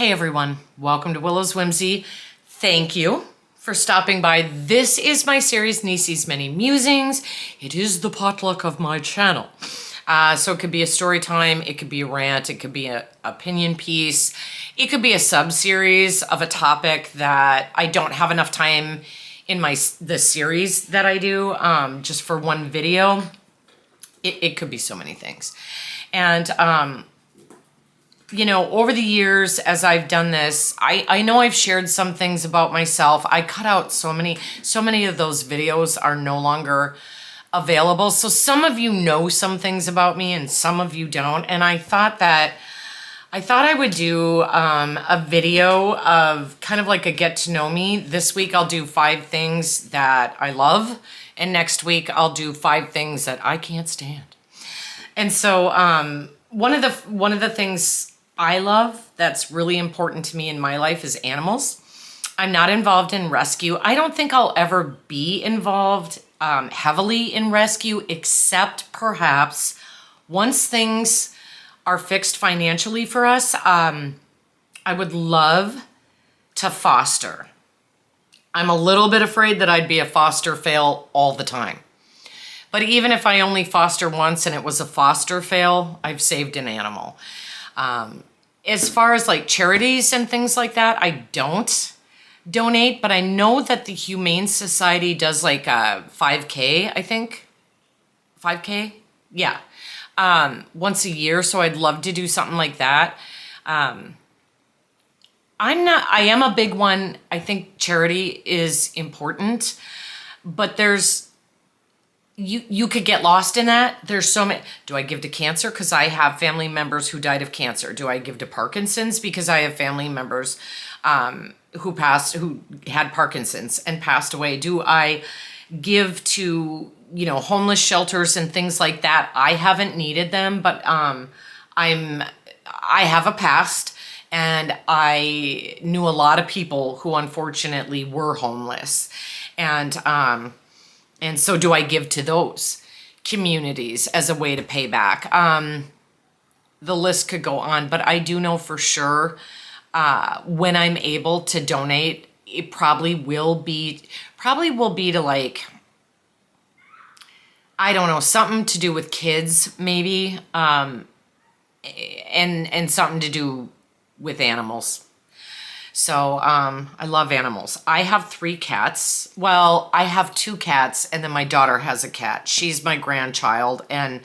Hey everyone, welcome to Willow's Whimsy. Thank you for stopping by. This is my series, Neecie's Many Musings. It is the potluck of my channel. So it could be a story time, it could be a rant, it could be an opinion piece, it could be a sub-series of a topic that I don't have enough time in the series that I do, just for one video. It could be so many things. And you know, over the years, as I've done this, I know I've shared some things about myself. I cut out so many of those videos are no longer available. So some of you know some things about me and some of you don't. And I thought I would do a video of kind of like a get to know me. This week I'll do 5 things that I love. And next week I'll do 5 things that I can't stand. And so one of the things I love that's really important to me in my life is animals. I'm not involved in rescue. I don't think I'll ever be involved heavily in rescue, except perhaps once things are fixed financially for us. I would love to foster. I'm a little bit afraid that I'd be a foster fail all the time. But even if I only foster once and it was a foster fail, I've saved an animal. As far as like charities and things like that, I don't donate, but I know that the Humane Society does like a 5K, I think. 5K? Yeah. Once a year, so I'd love to do something like that. I am a big one. I think charity is important, but you could get lost in that. There's so many. Do I give to cancer? Because I have family members who died of cancer. Do I give to Parkinson's? Because I have family members who had Parkinson's and passed away. Do I give to, you know, homeless shelters and things like that? I haven't needed them, but I have a past, and I knew a lot of people who unfortunately were homeless. And so do I give to those communities as a way to pay back? The list could go on, but I do know for sure when I'm able to donate, it probably will be to like, I don't know, something to do with kids maybe, and something to do with animals. So I love animals. I have 3 cats. Well, I have 2 cats, and then my daughter has a cat. She's my grandchild, and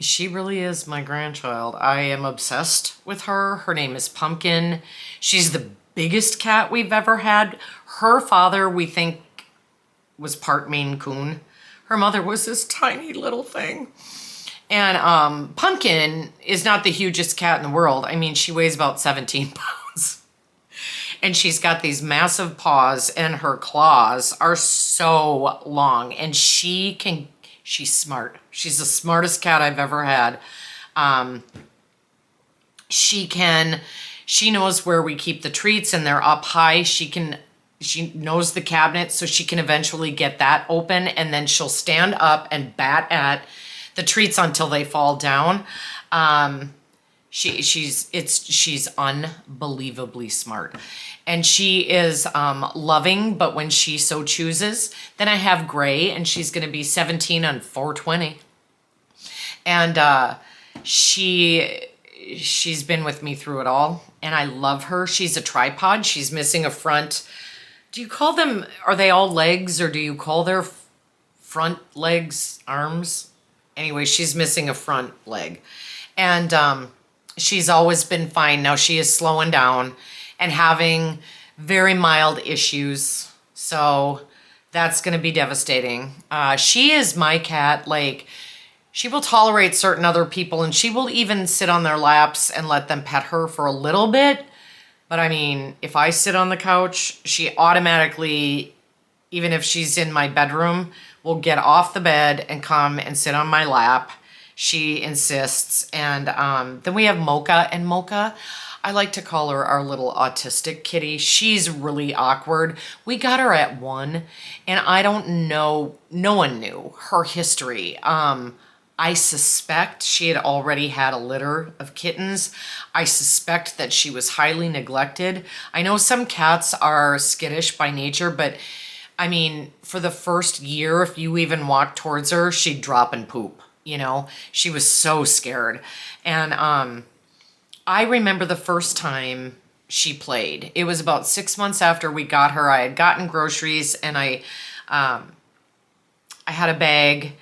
she really is my grandchild. I am obsessed with her. Her name is Pumpkin. She's the biggest cat we've ever had. Her father, we think, was part Maine Coon. Her mother was this tiny little thing. And Pumpkin is not the hugest cat in the world. I mean, she weighs about 17 pounds. And she's got these massive paws, and her claws are so long. And she's smart. She's the smartest cat I've ever had. She knows where we keep the treats, and they're up high. She knows the cabinet, so she can eventually get that open, and then she'll stand up and bat at the treats until they fall down. She's unbelievably smart, and she is loving, but when she so chooses. Then I have Gray, and she's going to be 17 on 4/20, and she's been with me through it all, and I love her. She's a tripod. She's missing a front. Do you call them? Are they all legs, or do you call their front legs arms? Anyway, she's missing a front leg, and she's always been fine. Now she is slowing down and having very mild issues. So that's going to be devastating. She is my cat. Like, she will tolerate certain other people, and she will even sit on their laps and let them pet her for a little bit. But I mean, if I sit on the couch, she automatically, even if she's in my bedroom, will get off the bed and come and sit on my lap. She insists. And then we have Mocha. And Mocha, I like to call her our little autistic kitty. She's really awkward. We got her at 1, and I don't know, no one knew her history. I suspect she had already had a litter of kittens. I suspect that she was highly neglected. I know some cats are skittish by nature, but I mean, for the first year, if you even walked towards her, she'd drop and poop, you know? She was so scared. And I remember the first time she played. It was about 6 months after we got her. I had gotten groceries and I had a bag,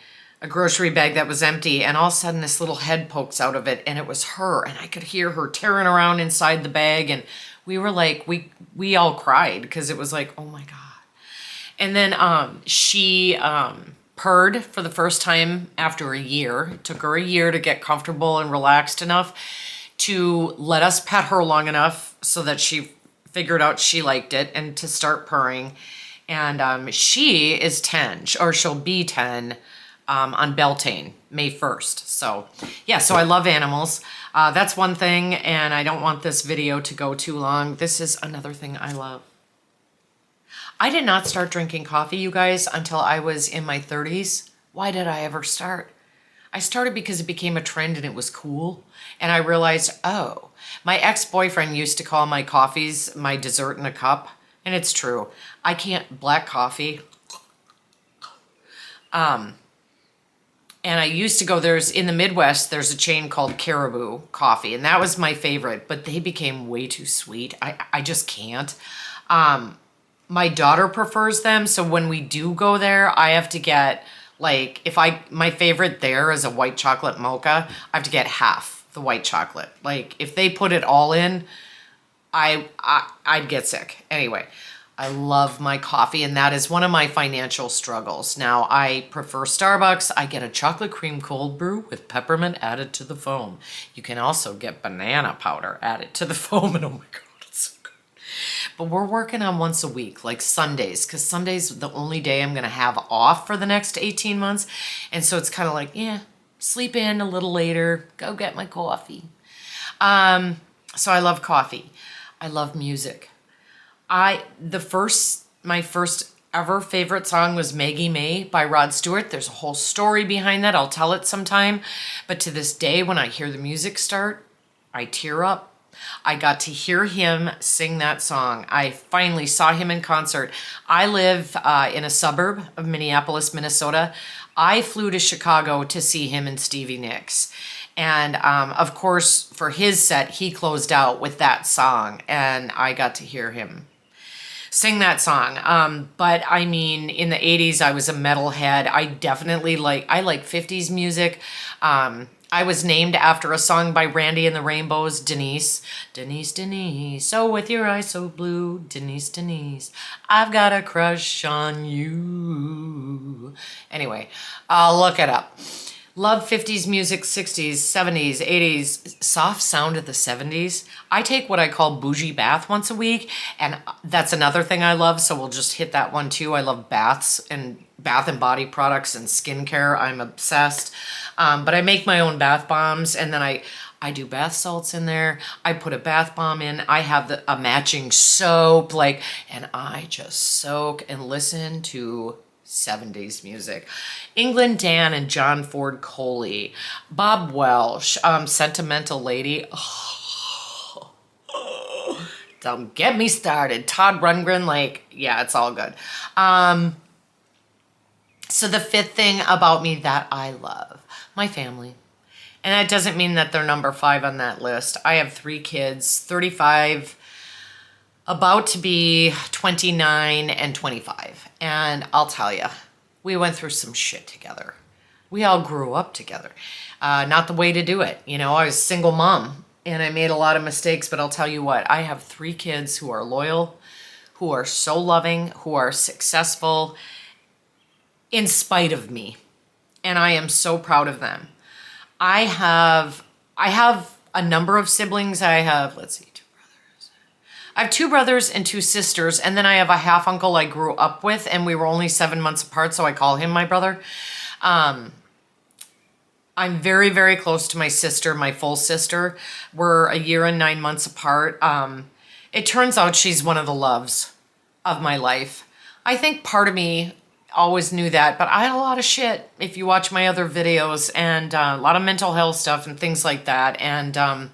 a grocery bag that was empty, and all of a sudden this little head pokes out of it, and it was her, and I could hear her tearing around inside the bag, and we were like, we all cried because it was like, oh my God. And then she purred for the first time after a year. It took her a year to get comfortable and relaxed enough to let us pet her long enough so that she figured out she liked it and to start purring. And she is 10, or she'll be 10 on Beltane, May 1st. So yeah, so I love animals. That's one thing, and I don't want this video to go too long. This is another thing I love. I did not start drinking coffee, you guys, until I was in my 30s. Why did I ever start? I started because it became a trend and it was cool. And I realized, oh, my ex-boyfriend used to call my coffees my dessert in a cup. And it's true. I can't, black coffee. And I used to go, in the Midwest, there's a chain called Caribou Coffee. And that was my favorite, but they became way too sweet. I just can't. My daughter prefers them. So when we do go there, I have to get, like, my favorite there is a white chocolate mocha. I have to get half the white chocolate. Like, if they put it all in, I'd get sick. Anyway, I love my coffee, and that is one of my financial struggles. Now, I prefer Starbucks. I get a chocolate cream cold brew with peppermint added to the foam. You can also get banana powder added to the foam, and oh my God, it's so good. But we're working on once a week, like Sundays, because Sunday's the only day I'm going to have off for the next 18 months. And so it's kind of like, yeah, sleep in a little later, go get my coffee. So I love coffee. I love music. My first ever favorite song was Maggie May by Rod Stewart. There's a whole story behind that. I'll tell it sometime. But to this day, when I hear the music start, I tear up. I got to hear him sing that song. I finally saw him in concert. I live in a suburb of Minneapolis, Minnesota. I flew to Chicago to see him and Stevie Nicks. And of course, for his set, he closed out with that song. And I got to hear him sing that song. But I mean, in the 80s, I was a metalhead. I definitely like 50s music. I was named after a song by Randy and the Rainbows, Denise. Denise, Denise, oh, with your eyes so blue. Denise, Denise, I've got a crush on you. Anyway, I'll look it up. Love 50s music, 60s, 70s, 80s, soft sound of the 70s. I take what I call bougie bath once a week, and that's another thing I love, so we'll just hit that one too. I love baths and bath and body products and skincare. I'm obsessed. But I make my own bath bombs, and then I do bath salts in there. I put a bath bomb in. I have a matching soap, and I just soak and listen to 70s music. England Dan and John Ford Coley, Bob Welsh, Sentimental Lady. Oh, don't get me started. Todd Rundgren, yeah, it's all good. So the fifth thing about me that I love, my family. And that doesn't mean that they're number 5 on that list. I have 3 kids, 35, about to be 29 and 25. And I'll tell you, we went through some shit together. We all grew up together. Not the way to do it. You know, I was a single mom and I made a lot of mistakes, but I'll tell you what, I have 3 kids who are loyal, who are so loving, who are successful in spite of me. And I am so proud of them. I have a number of siblings. I have, let's see, 2 brothers. I have 2 brothers and 2 sisters, and then I have a half uncle I grew up with, and we were only 7 months apart, so I call him my brother. I'm very, very close to my sister, my full sister. We're a year and 9 months apart. It turns out she's one of the loves of my life. I think part of me always knew that, but I had a lot of shit if you watch my other videos, and a lot of mental health stuff and things like that. And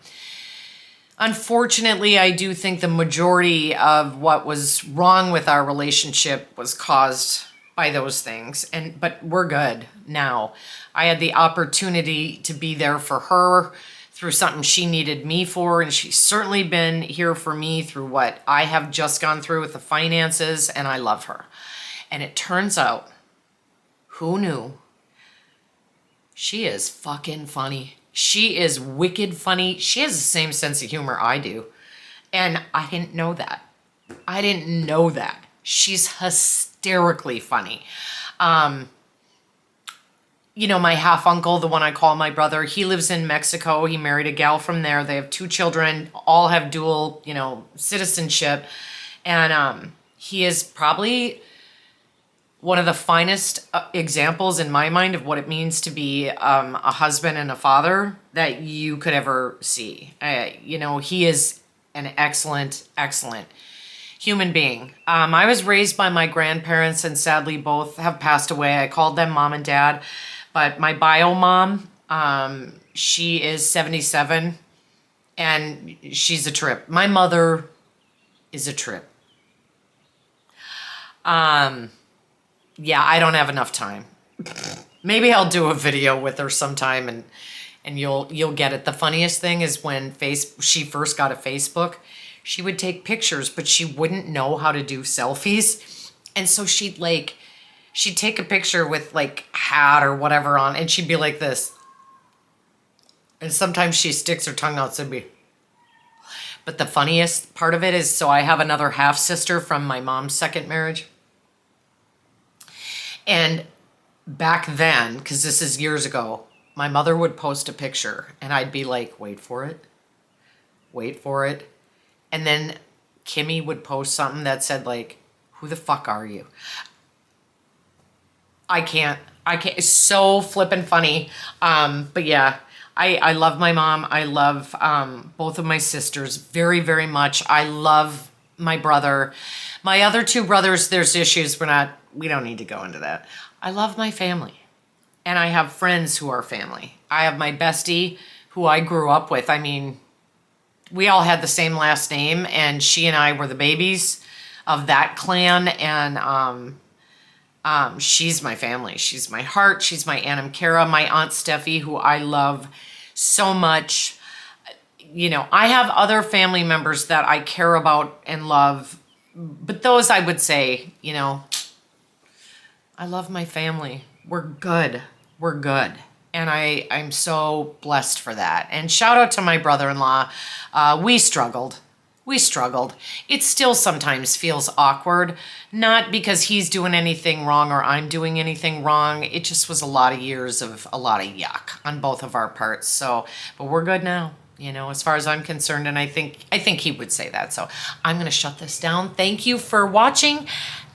unfortunately, I do think the majority of what was wrong with our relationship was caused by those things. But we're good now. I had the opportunity to be there for her through something she needed me for, and she's certainly been here for me through what I have just gone through with the finances, and I love her. And it turns out, who knew? She is fucking funny. She is wicked funny. She has the same sense of humor I do. And I didn't know that. I didn't know that. She's hysterically funny. You know, my half uncle, the one I call my brother, he lives in Mexico. He married a gal from there. They have 2 children, all have dual, you know, citizenship. And he is probably one of the finest examples in my mind of what it means to be a husband and a father that you could ever see. You know, he is an excellent, excellent human being. I was raised by my grandparents, and sadly both have passed away. I called them mom and dad, but my bio mom, she is 77, and she's a trip. My mother is a trip. Yeah, I don't have enough time. Maybe I'll do a video with her sometime, and you'll get it. The funniest thing is when she first got a Facebook, she would take pictures, but she wouldn't know how to do selfies. And so she'd take a picture with like hat or whatever on, and she'd be like this. And sometimes she sticks her tongue out, so be. But the funniest part of it is, so I have another half sister from my mom's second marriage. And back then, because this is years ago, my mother would post a picture and I'd be like, wait for it. Wait for it. And then Kimmy would post something that said like, who the fuck are you? I can't. It's so flippin' funny. But yeah, I love my mom. I love both of my sisters very, very much. I love my brother. My other 2 brothers, there's issues. We don't need to go into that. I love my family. And I have friends who are family. I have my bestie who I grew up with. I mean, we all had the same last name, and she and I were the babies of that clan. And she's my family. She's my heart. She's my Aunt Cara, my Aunt Steffi, who I love so much. You know, I have other family members that I care about and love, but those I would say, you know, I love my family. We're good. We're good. And I'm so blessed for that. And shout out to my brother-in-law. We struggled. It still sometimes feels awkward, not because he's doing anything wrong or I'm doing anything wrong. It just was a lot of years of a lot of yuck on both of our parts. So, but we're good now, you know, as far as I'm concerned. And I think he would say that. So I'm going to shut this down. Thank you for watching.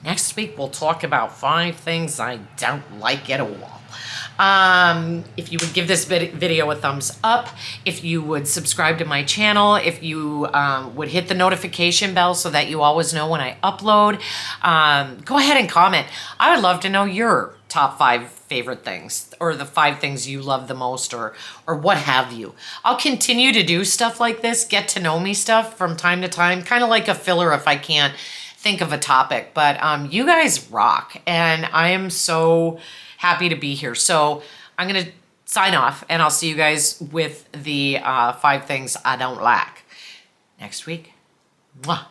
Next week, we'll talk about 5 things I don't like at all. If you would give this video a thumbs up, if you would subscribe to my channel, if you would hit the notification bell so that you always know when I upload, go ahead and comment. I would love to know your top 5 favorite things, or the 5 things you love the most, or what have you. I'll continue to do stuff like this, get to know me stuff from time to time, kind of like a filler if I can't think of a topic. But you guys rock, and I am so happy to be here. So I'm going to sign off, and I'll see you guys with the 5 things I don't like next week. Mwah.